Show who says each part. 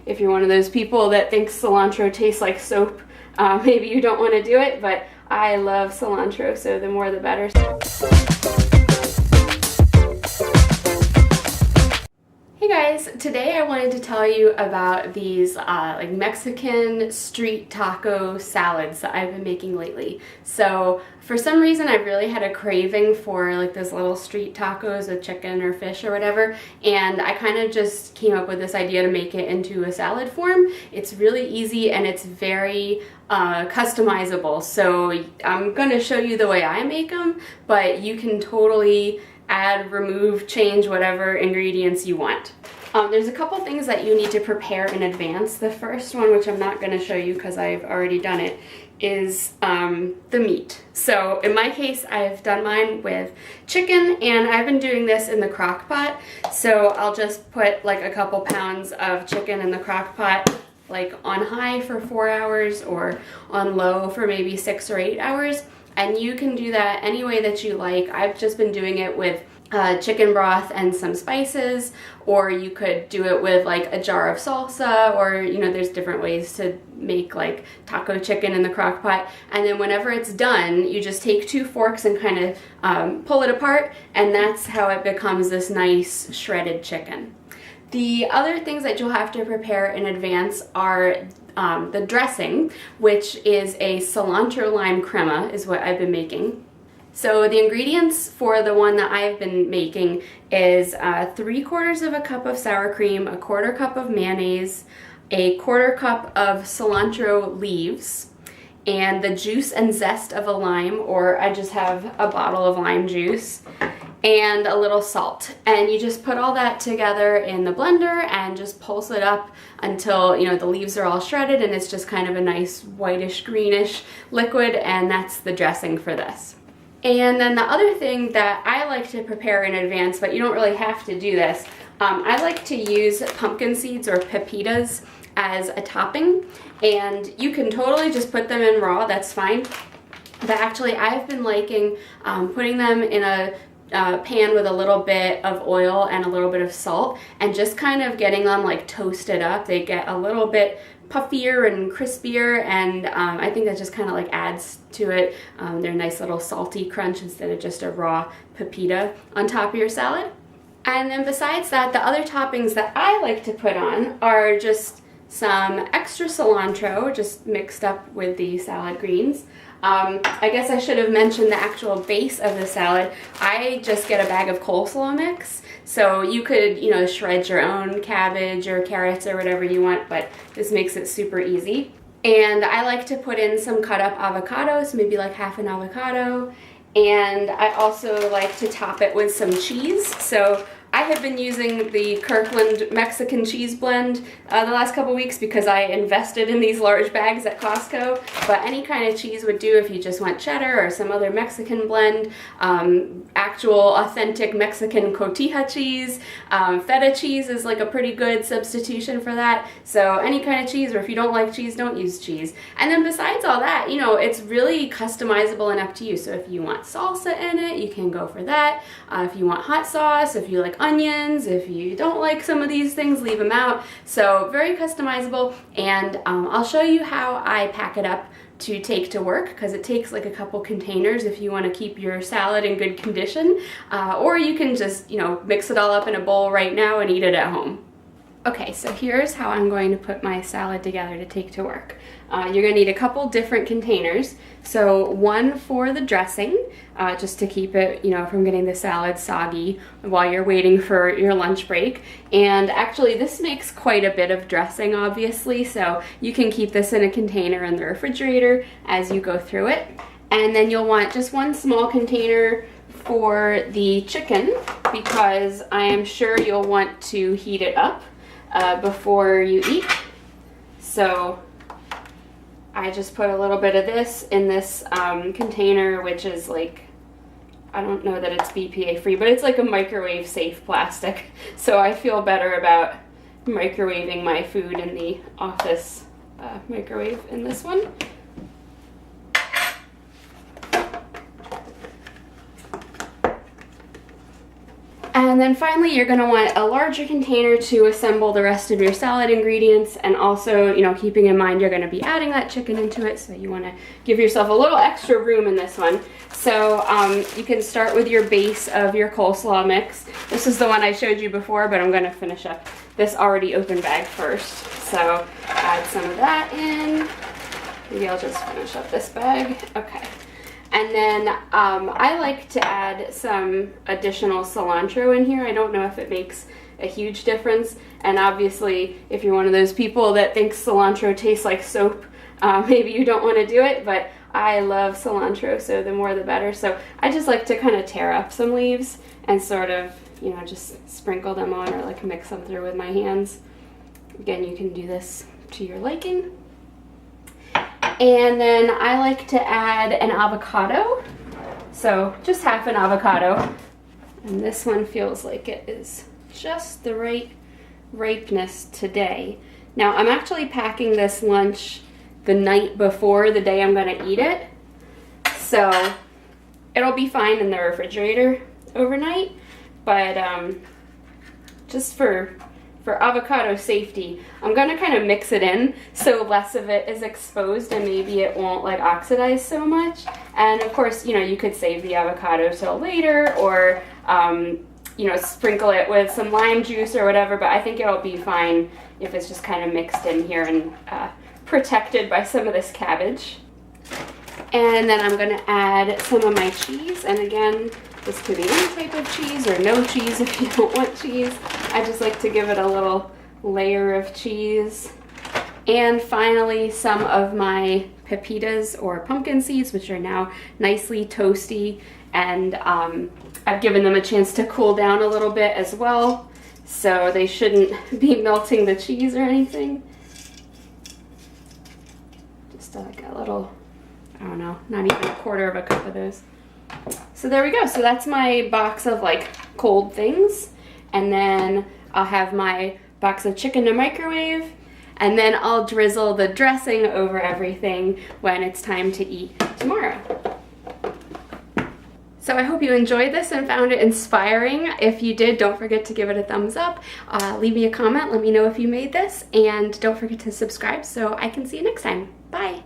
Speaker 1: if you're one of those people that thinks cilantro tastes like soap, maybe you don't want to do it, but I love cilantro, so the more the better. Hey guys, today I wanted to tell you about these like Mexican street taco salads that I've been making lately. So for some reason I've really had a craving for like those little street tacos with chicken or fish or whatever, and I kind of just came up with this idea to make it into a salad form. It's really easy and it's very customizable. So I'm going to show you the way I make them, but you can totally add, remove, change whatever ingredients you want. There's a couple things that you need to prepare in advance. The first one, which I'm not going to show you because I've already done it, is the meat. So in my case, I've done mine with chicken, and I've been doing this in the crock pot. So I'll just put like a couple pounds of chicken in the crock pot, like on high for 4 hours or on low for maybe 6 or 8 hours. And you can do that any way that you like. I've just been doing it with chicken broth and some spices, or you could do it with like a jar of salsa, or you know, there's different ways to make like taco chicken in the crock pot. And then whenever it's done, you just take 2 forks and kind of pull it apart, and that's how it becomes this nice shredded chicken. The other things that you'll have to prepare in advance are the dressing, which is a cilantro lime crema is what I've been making. So the ingredients for the one that I've been making is 3/4 cup of sour cream, 1/4 cup of mayonnaise, 1/4 cup of cilantro leaves, and the juice and zest of a lime, or I just have a bottle of lime juice, and a little salt. And you just put all that together in the blender and just pulse it up until, you know, the leaves are all shredded and it's just kind of a nice whitish greenish liquid, and that's the dressing for this. And then the other thing that I like to prepare in advance, but you don't really have to do this, I like to use pumpkin seeds or pepitas as a topping, and you can totally just put them in raw, that's fine. But actually I've been liking putting them in a pan with a little bit of oil and a little bit of salt, and just kind of getting them like toasted up. They get a little bit puffier and crispier, and I think that just kind of like adds to it. They're a nice little salty crunch instead of just a raw pepita on top of your salad. And then besides that, the other toppings that I like to put on are just some extra cilantro, just mixed up with the salad greens. I guess I should have mentioned the actual base of the salad. I just get a bag of coleslaw mix, so you could, you know, shred your own cabbage or carrots or whatever you want, but this makes it super easy. And I like to put in some cut up avocados, maybe like half an avocado, and I also like to top it with some cheese. So I have been using the Kirkland Mexican cheese blend the last couple weeks because I invested in these large bags at Costco, but any kind of cheese would do if you just want cheddar or some other Mexican blend, actual authentic Mexican cotija cheese. Feta cheese is like a pretty good substitution for that, so any kind of cheese, or if you don't like cheese, don't use cheese. And then besides all that, you know, it's really customizable and up to you. So if you want salsa in it, you can go for that. If you want hot sauce, if you like onions, if you don't like some of these things, leave them out. So very customizable, and I'll show you how I pack it up to take to work, because it takes like a couple containers if you want to keep your salad in good condition, or you can just, you know, mix it all up in a bowl right now and eat it at home. Okay, so here's how I'm going to put my salad together to take to work. You're going to need a couple different containers. So one for the dressing, just to keep it, you know, from getting the salad soggy while you're waiting for your lunch break. And actually this makes quite a bit of dressing, obviously, so you can keep this in a container in the refrigerator as you go through it. And then you'll want just one small container for the chicken, because I am sure you'll want to heat it up before you eat. So I just put a little bit of this in this container, which is like, I don't know that it's BPA free, but it's like a microwave safe plastic. So I feel better about microwaving my food in the office microwave in this one. And then finally, you're gonna want a larger container to assemble the rest of your salad ingredients, and also, you know, keeping in mind you're gonna be adding that chicken into it, so you wanna give yourself a little extra room in this one. So you can start with your base of your coleslaw mix. This is the one I showed you before, but I'm gonna finish up this already open bag first. So add some of that in. Maybe I'll just finish up this bag. Okay. And then I like to add some additional cilantro in here. I don't know if it makes a huge difference. And obviously, if you're one of those people that thinks cilantro tastes like soap, maybe you don't want to do it, but I love cilantro, so the more the better. So I just like to kind of tear up some leaves and sort of, you know, just sprinkle them on, or like mix them through with my hands. Again, you can do this to your liking. And then I like to add an avocado, so just half an avocado. And this one feels like it is just the right ripeness today. Now I'm actually packing this lunch the night before the day I'm gonna eat it, so it'll be fine in the refrigerator overnight, but just for avocado safety, I'm gonna kind of mix it in so less of it is exposed and maybe it won't like oxidize so much. And of course, you know, you could save the avocado till later, or you know, sprinkle it with some lime juice or whatever, but I think it'll be fine if it's just kind of mixed in here and protected by some of this cabbage. And then I'm gonna add some of my cheese, and again, this could be any type of cheese or no cheese if you don't want cheese. I just like to give it a little layer of cheese. And finally, some of my pepitas or pumpkin seeds, which are now nicely toasty, and I've given them a chance to cool down a little bit as well, so they shouldn't be melting the cheese or anything. Just like a little, I don't know, not even a quarter of a cup of those. So there we go. So that's my box of like cold things. And then I'll have my box of chicken to microwave. And then I'll drizzle the dressing over everything when it's time to eat tomorrow. So I hope you enjoyed this and found it inspiring. If you did, don't forget to give it a thumbs up. Leave me a comment. Let me know if you made this. And don't forget to subscribe so I can see you next time. Bye.